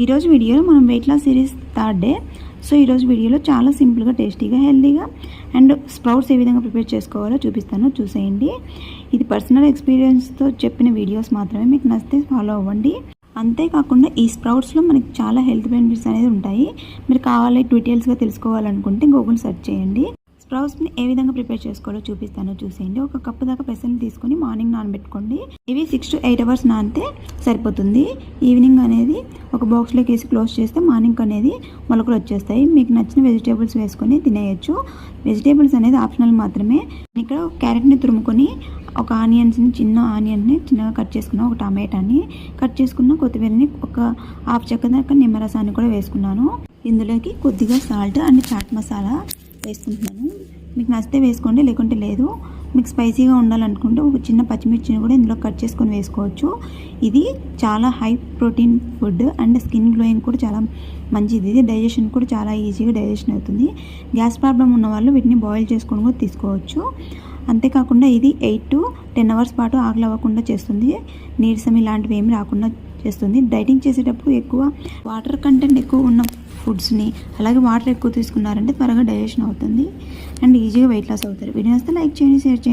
ఈరోజు వీడియోలో మనం weight loss series third day. So ఈరోజు వీడియోలో చాలా సింపుల్గా, టేస్టీగా, హెల్తీగా అండ్ స్ప్రౌట్స్ ఏ విధంగా ప్రిపేర్ చేసుకోవాలో చూపిస్తాను, చూసేయండి. ఇది పర్సనల్ ఎక్స్పీరియన్స్తో చెప్పిన వీడియోస్ మాత్రమే, మీకు నచ్చితే ఫాలో అవ్వండి. అంతేకాకుండా ఈ స్ప్రౌట్స్లో మనకి చాలా హెల్త్ బెనిఫిట్స్ అనేది ఉంటాయి. మీరు కావాలి డీటెయిల్స్గా తెలుసుకోవాలనుకుంటే గూగుల్ సెర్చ్ చేయండి. స్ప్రౌట్స్ని ఏ విధంగా ప్రిపేర్ చేసుకోవాలో చూపిస్తాను, చూసేయండి. ఒక కప్పు దాకా పెసల్ని తీసుకొని మార్నింగ్ నానబెట్టుకోండి. ఇవి 6 to 8 hours నానితే సరిపోతుంది. ఈవినింగ్ అనేది ఒక బాక్స్లోకి వేసి క్లోజ్ చేస్తే మార్నింగ్ అనేది మొలకలు వచ్చేస్తాయి. మీకు నచ్చిన వెజిటేబుల్స్ వేసుకొని తినేయచ్చు. వెజిటేబుల్స్ అనేది ఆప్షనల్ మాత్రమే. ఇక్కడ క్యారెట్ని తురుముకొని, ఒక ఆనియన్స్ని, చిన్న ఆనియన్ని చిన్నగా కట్ చేసుకున్న, ఒక టమాటాని కట్ చేసుకున్న, కొత్తిమీరని, ఒక హాఫ్ చెక్క దాకా నిమ్మరసాన్ని కూడా వేసుకున్నాను. ఇందులోకి కొద్దిగా సాల్ట్ అండ్ చాట్ మసాలా వేసుకుంటున్నాను. మీకు నచ్చితే వేసుకోండి, లేకుంటే లేదు. మీకు స్పైసీగా ఉండాలనుకుంటే ఒక చిన్న పచ్చిమిర్చిని కూడా ఇందులో కట్ చేసుకొని వేసుకోవచ్చు. ఇది చాలా high protein food and skin glowing కూడా చాలా మంచిది. ఇది డైజెషన్ కూడా చాలా ఈజీగా డైజెషన్ అవుతుంది. గ్యాస్ ప్రాబ్లం ఉన్న వాళ్ళు వీటిని బాయిల్ చేసుకొని కూడా తీసుకోవచ్చు. అంతేకాకుండా ఇది 8 to 10 hours పాటు ఆకలి అవ్వకుండా చేస్తుంది. నీరసం ఇలాంటివి ఏమి రాకుండా చేస్తుంది. డైటింగ్ చేసేటప్పుడు ఎక్కువ వాటర్ కంటెంట్ ఎక్కువ ఉన్న ఫుడ్స్ని, అలాగే వాటర్ ఎక్కువ తీసుకున్నారంటే త్వరగా డైజెషన్ అవుతుంది అండ్ ఈజీగా వెయిట్ లాస్ అవుతారు. వీడియో వస్తే లైక్ చేయండి, షేర్ చేయండి.